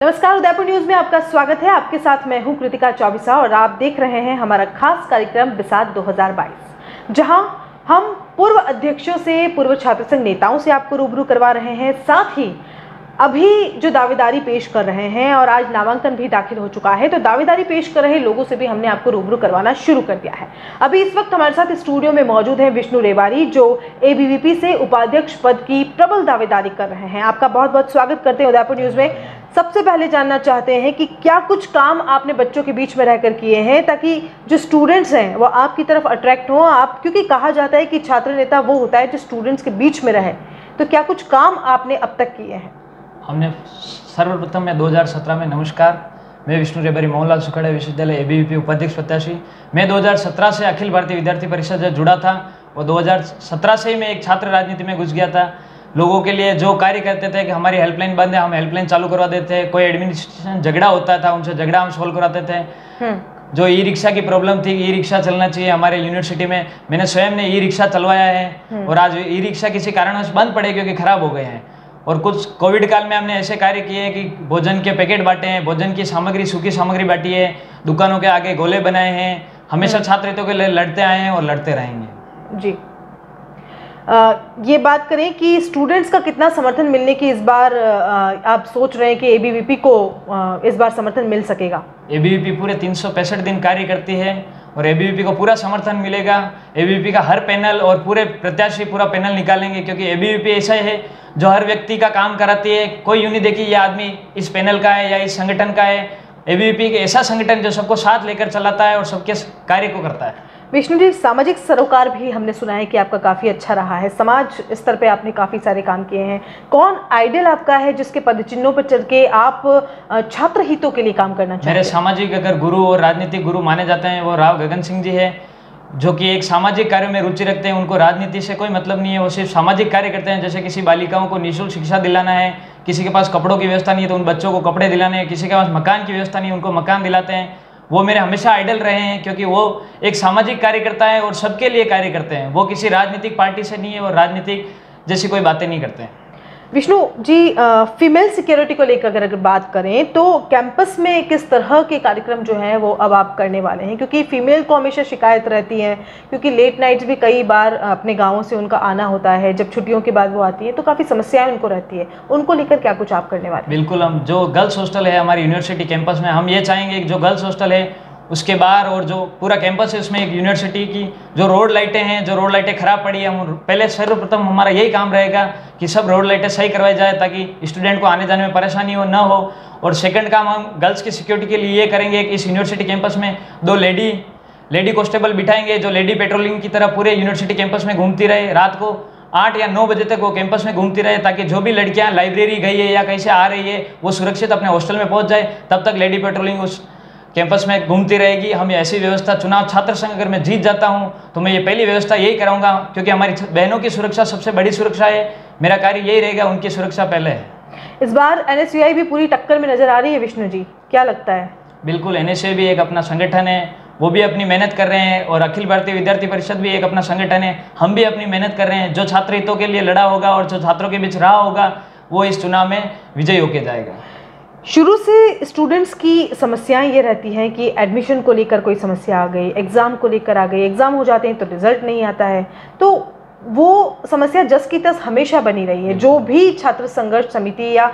नमस्कार, उदयपुर न्यूज में आपका स्वागत है। आपके साथ मैं हूं कृतिका चौबीसा और आप देख रहे हैं हमारा खास कार्यक्रम बिसात 2022, जहां हम पूर्व अध्यक्षों से, पूर्व छात्र संघ नेताओं से आपको रूबरू करवा रहे हैं। साथ ही अभी जो दावेदारी पेश कर रहे हैं और आज नामांकन भी दाखिल हो चुका है, तो दावेदारी पेश कर रहे लोगों से भी हमने आपको रूबरू करवाना शुरू कर दिया है। अभी इस वक्त हमारे साथ स्टूडियो में मौजूद है विष्णु रेवारी, जो एबीवीपी से उपाध्यक्ष पद की प्रबल दावेदारी कर रहे हैं। आपका बहुत बहुत स्वागत करते हैं उदयपुर न्यूज में। सबसे पहले जानना चाहते हैं कि क्या कुछ काम आपने बच्चों के बीच में रहकर किए हैं ताकि जो स्टूडेंट्स हैं वो आपकी तरफ अट्रैक्ट हों। आप, क्योंकि कहा जाता है कि छात्र नेता वो होता है जो स्टूडेंट्स के बीच में रहे, तो क्या कुछ काम आपने अब तक किए हैं? हमने सर्वप्रथम मैं 2017 में, नमस्कार, मैं विष्णु रेवारी मोहनलाल सुखाड़िया विश्वविद्यालय एबीवीपी उपाध्यक्ष प्रत्याशी। मैं 2017 से अखिल भारतीय विद्यार्थी परिषद से जुड़ा था और 2017 से ही मैं एक छात्र राजनीति में घुस गया था। लोगों के लिए जो कार्य करते थे कि हमारी हेल्पलाइन बंद है, हम हेल्पलाइन चालू करवा देते थे। कोई एडमिनिस्ट्रेशन झगड़ा होता था, उनसे झगड़ा हम सोल्व करवाते थे। जो ई रिक्शा की प्रॉब्लम थी, ई रिक्शा चलना चाहिए हमारे यूनिवर्सिटी में, मैंने स्वयं ने ई रिक्शा चलवाया है। और आज ई रिक्शा किसी कारणवश बंद पड़े क्योंकि खराब हो गए हैं। और कुछ कोविड काल में हमने ऐसे कार्य किए हैं कि भोजन के पैकेट बांटे हैं, भोजन की सामग्री, सूखी सामग्री बांटी है, दुकानों के आगे गोले बनाए हैं। हमेशा छात्र हितों के लिए लड़ते आए हैं और लड़ते रहेंगे। जी, ये बात करें कि स्टूडेंट्स का कितना समर्थन मिलने की इस बार आप सोच रहे हैं कि एबीवीपी को इस बार समर्थन मिल सकेगा? एबीवीपी पूरे 365 दिन कार्य करती है और एबीवीपी को पूरा समर्थन मिलेगा। एबीवीपी का हर पैनल और पूरे प्रत्याशी पूरा पैनल निकालेंगे, क्योंकि एबीवीपी ऐसा है जो हर व्यक्ति का काम कराती है। कोई यूं नहीं देखी ये आदमी इस पैनल का है या इस संगठन का है। एबीवीपी एक ऐसा संगठन जो सबको साथ लेकर चलाता है और सबके कार्य को करता है। विष्णु जी, सामाजिक सरोकार भी हमने सुना है कि आपका काफ़ी अच्छा रहा है। समाज स्तर पे आपने काफ़ी सारे काम किए हैं। कौन आइडियल आपका है जिसके पदचिन्हों पर चल के आप छात्र हितों के लिए काम करना चाहते हैं? मेरे सामाजिक अगर गुरु और राजनीतिक गुरु माने जाते हैं वो राव गगन सिंह जी है, जो कि एक सामाजिक कार्यों में रुचि रखते हैं। उनको राजनीति से कोई मतलब नहीं है, वो सिर्फ सामाजिक कार्य करते हैं। जैसे किसी बालिकाओं को निःशुल्क शिक्षा दिलाना है, किसी के पास कपड़ों की व्यवस्था नहीं है तो उन बच्चों को कपड़े दिलाने हैं, किसी के पास मकान की व्यवस्था नहीं है उनको मकान दिलाते हैं। वो मेरे हमेशा आइडल रहे हैं, क्योंकि वो एक सामाजिक कार्य करता है और सबके लिए कार्य करते हैं। वो किसी राजनीतिक पार्टी से नहीं है और राजनीतिक जैसी कोई बातें नहीं करते हैं। विष्णु जी, फीमेल सिक्योरिटी को लेकर अगर बात करें तो कैंपस में किस तरह के कार्यक्रम जो हैं वो अब आप करने वाले हैं? क्योंकि फीमेल को हमेशा शिकायत रहती है, क्योंकि लेट नाइट्स भी कई बार अपने गाँवों से उनका आना होता है, जब छुट्टियों के बाद वो आती है तो काफ़ी समस्याएं उनको रहती है। उनको लेकर क्या कुछ आप करने वाले हैं? बिल्कुल, हम जो गर्ल्स हॉस्टल है हमारी यूनिवर्सिटी कैंपस में, हम ये चाहेंगे कि जो गर्ल्स हॉस्टल है उसके बाहर और जो पूरा कैंपस है उसमें एक यूनिवर्सिटी की जो रोड लाइटें हैं, जो रोड लाइटें खराब पड़ी है, हम पहले सर्वप्रथम हमारा यही काम रहेगा कि सब रोड लाइटें सही करवाई जाए ताकि स्टूडेंट को आने जाने में परेशानी हो ना हो। और सेकंड काम हम गर्ल्स की सिक्योरिटी के लिए ये करेंगे कि इस यूनिवर्सिटी कैंपस में 2 लेडी कांस्टेबल बिठाएंगे, जो लेडी पेट्रोलिंग की तरह पूरे यूनिवर्सिटी कैंपस में घूमती रहे। रात को 8 या 9 बजे तक वो कैंपस में घूमती रहे, ताकि जो भी लड़कियां लाइब्रेरी गई है या कहीं से आ रही है वो सुरक्षित अपने हॉस्टल में पहुंच जाए। तब तक लेडी पेट्रोलिंग उस कैंपस में घूमती रहेगी। हम ऐसी व्यवस्था, चुनाव छात्र संघ अगर मैं जीत जाता हूं तो मैं ये पहली व्यवस्था यही कराऊंगा, क्योंकि हमारी बहनों की सुरक्षा सबसे बड़ी सुरक्षा है। मेरा कार्य यही रहेगा, उनकी सुरक्षा पहले है। इस बार एनएसयूआई भी पूरी टक्कर में नजर आ रही है विष्णु जी, क्या लगता है? बिल्कुल, एनएसयूआई भी एक अपना संगठन है, वो भी अपनी मेहनत कर रहे हैं और अखिल भारतीय विद्यार्थी परिषद भी एक अपना संगठन है। हम भी अपनी मेहनत कर रहे हैं। जो छात्र हितों के लिए लड़ा होगा और जो छात्रों के बीच रहा होगा वो इस चुनाव में विजयी होकर जाएगा। शुरू से स्टूडेंट्स की समस्याएं ये रहती हैं कि एडमिशन को लेकर कोई समस्या आ गई, एग्ज़ाम को लेकर आ गई, एग्ज़ाम हो जाते हैं तो रिजल्ट नहीं आता है, तो वो समस्या जस की तस हमेशा बनी रही है। जो भी छात्र संघर्ष समिति या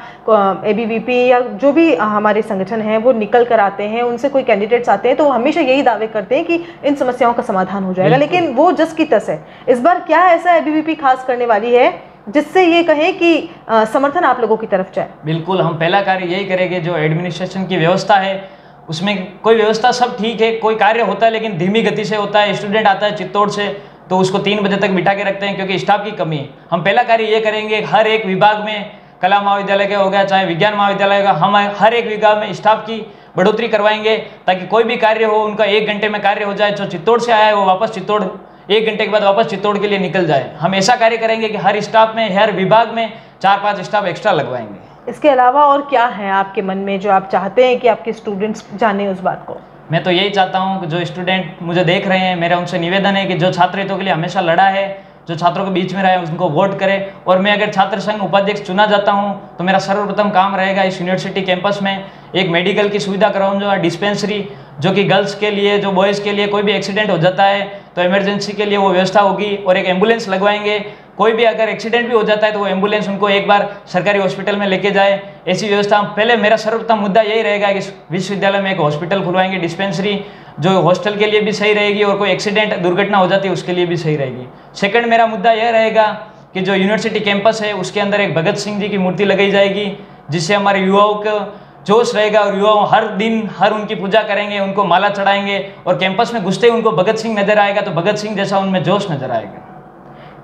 एबीवीपी या जो भी हमारे संगठन हैं वो निकल कर आते हैं, उनसे कोई कैंडिडेट्स आते हैं तो वो हमेशा यही दावे करते हैं कि इन समस्याओं का समाधान हो जाएगा, लेकिन वो जस की तस है। इस बार क्या ऐसा एबीवीपी खास करने वाली है जिससे ये कहें कि समर्थन आप लोगों की तरफ जाए? बिल्कुल, हम पहला कार्य यही करेंगे, जो एडमिनिस्ट्रेशन की व्यवस्था है उसमें कोई व्यवस्था सब ठीक है, कोई कार्य होता है लेकिन धीमी गति से होता है। स्टूडेंट आता है चित्तौड़ से तो उसको 3 बजे तक बिठा के रखते हैं क्योंकि स्टाफ की कमी है। हम पहला कार्य ये करेंगे, हर एक विभाग में, कला महाविद्यालय का हो गया चाहे विज्ञान महाविद्यालय का, हम हर एक विभाग में स्टाफ की बढ़ोतरी करवाएंगे ताकि कोई भी कार्य हो उनका 1 घंटे में कार्य हो जाए। जो चित्तौड़ से आया है वो वापस चित्तौड़ 1 घंटे के बाद वापस चित्तौड़ के लिए निकल जाए। हम ऐसा कार्य करेंगे कि हर स्टाफ में, हर विभाग में 4-5 स्टाफ एक्स्ट्रा लगवाएंगे। इसके अलावा और क्या है आपके मन में जो आप चाहते हैं कि आपके स्टूडेंट्स जाने उस बात को? मैं तो यही चाहता हूँ कि जो स्टूडेंट मुझे देख रहे हैं, मेरा उनसे निवेदन है कि जो छात्र हितों के लिए हमेशा लड़ा है जो छात्रों के बीच में रहे उनको वोट करें। और मैं अगर छात्र संघ उपाध्यक्ष चुना जाता हूं तो मेरा सर्वप्रथम काम रहेगा इस यूनिवर्सिटी कैंपस में एक मेडिकल की सुविधा कराऊंगा, डिस्पेंसरी, जो कि गर्ल्स के लिए, जो बॉयज़ के लिए कोई भी एक्सीडेंट हो जाता है तो इमरजेंसी के लिए वो व्यवस्था होगी। और एक एम्बुलेंस लगवाएंगे, कोई भी अगर एक्सीडेंट भी हो जाता है तो वो एम्बुलेंस उनको एक बार सरकारी हॉस्पिटल में लेके जाए, ऐसी व्यवस्था। पहले मेरा सर्वप्रथम मुद्दा यही रहेगा कि विश्वविद्यालय में एक हॉस्पिटल खुलवाएंगे, डिस्पेंसरी जो हॉस्टल के लिए भी सही रहेगी और कोई एक्सीडेंट दुर्घटना हो जाती है उसके लिए भी सही रहेगी। सेकंड मेरा मुद्दा यह रहेगा कि जो यूनिवर्सिटी कैंपस है उसके अंदर एक भगत सिंह जी की मूर्ति लगाई जाएगी, जिससे हमारे युवाओं को जोश रहेगा और युवा हर दिन हर उनकी पूजा करेंगे, उनको माला चढ़ाएंगे और कैंपस में घुसते ही उनको भगत सिंह नजर आएगा तो भगत सिंह जैसा उनमें जोश नजर आएगा।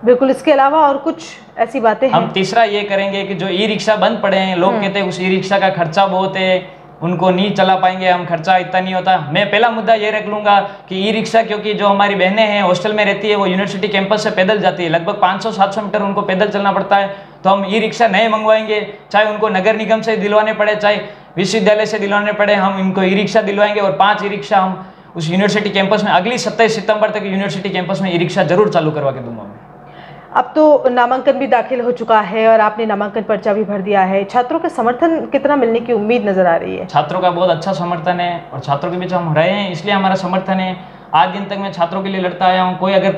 बिल्कुल, इसके अलावा और कुछ ऐसी बातें हैं? हम तीसरा ये करेंगे कि जो ई रिक्शा बंद पड़े हैं, लोग कहते हैं उस ई रिक्शा का खर्चा बहुत है, उनको नहीं चला पाएंगे हम, खर्चा इतना नहीं होता। मैं पहला मुद्दा ये रख लूंगा कि ई रिक्शा, क्योंकि जो हमारी बहनें हैं हॉस्टल में रहती है वो यूनिवर्सिटी कैंपस से पैदल जाती है, लगभग 500-700 मीटर उनको पैदल चलना पड़ता है, तो हम ई रिक्शा नए मंगवाएंगे, चाहे उनको नगर निगम से दिलवाने पड़े चाहे विश्वविद्यालय से दिलवाने पड़े, हम इनको ई रिक्शा दिलवाएंगे। और 5 ई रिक्शा हम उस यूनिवर्सिटी कैंपस में अगली 27 सितंबर तक यूनिवर्सिटी कैंपस में ई रिक्शा जरूर चालू करवा के दूंगा। अब तो नामांकन भी दाखिल हो चुका है और आपने नामांकन पर्चा भी भर दिया है, छात्रों के समर्थन कितना मिलने की उम्मीद नजर आ रही है? छात्रों का बहुत अच्छा समर्थन है और छात्रों के बीच हम रहे हैं इसलिए हमारा समर्थन है। आज दिन तक मैं छात्रों के लिए लड़ता आया हूँ। कोई अगर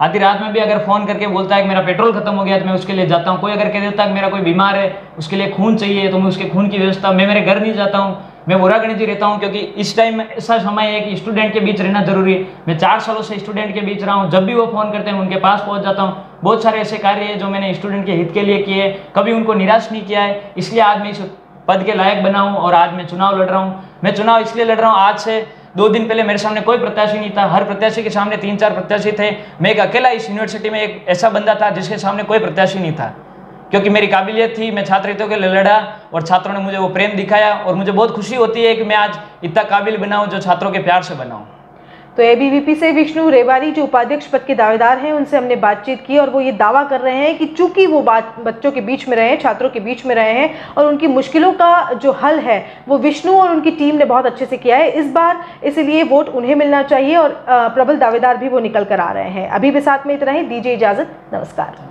आधी रात में भी अगर फ़ोन करके बोलता है कि मेरा पेट्रोल खत्म हो गया तो मैं उसके लिए जाता हूँ। कोई अगर कह देता है कि मेरा कोई बीमार है उसके लिए खून चाहिए तो मैं उसके खून की व्यवस्था, मैं मेरे घर नहीं जाता हूँ, मैं बोरागणित ही रहता हूँ, क्योंकि इस टाइम ऐसा समय है कि स्टूडेंट के बीच रहना जरूरी है। मैं 4 सालों से स्टूडेंट के बीच रहा हूँ, जब भी वो फ़ोन करते हैं उनके पास पहुँच जाता हूँ। बहुत सारे ऐसे कार्य हैं जो मैंने स्टूडेंट के हित के लिए किए, कभी उनको निराश नहीं किया है, इसलिए आज मैं इस पद के लायक बना हूँ और आज मैं चुनाव लड़ रहा हूँ। मैं चुनाव इसलिए लड़ रहा हूँ, आज से 2 दिन पहले मेरे सामने कोई प्रत्याशी नहीं था, हर प्रत्याशी के सामने 3-4 प्रत्याशी थे। मैं एक अकेला इस यूनिवर्सिटी में एक ऐसा बंदा था जिसके सामने कोई प्रत्याशी नहीं था, क्योंकि मेरी काबिलियत थी, मैं छात्र हितों के लिए लड़ा और छात्रों ने मुझे वो प्रेम दिखाया और मुझे बहुत खुशी होती है कि मैं आज इतना काबिल बना हूँ जो छात्रों के प्यार से बना हूँ। तो एबीवीपी से विष्णु रेवारी जो उपाध्यक्ष पद के दावेदार हैं उनसे हमने बातचीत की और वो ये दावा कर रहे हैं कि चूंकि वो बच्चों के बीच में रहे हैं, छात्रों के बीच में रहे हैं और उनकी मुश्किलों का जो हल है वो विष्णु और उनकी टीम ने बहुत अच्छे से किया है इस बार, इसलिए वोट उन्हें मिलना चाहिए और प्रबल दावेदार भी वो निकल कर आ रहे हैं। अभी भी साथ में इतना ही, दीजिए इजाजत, नमस्कार।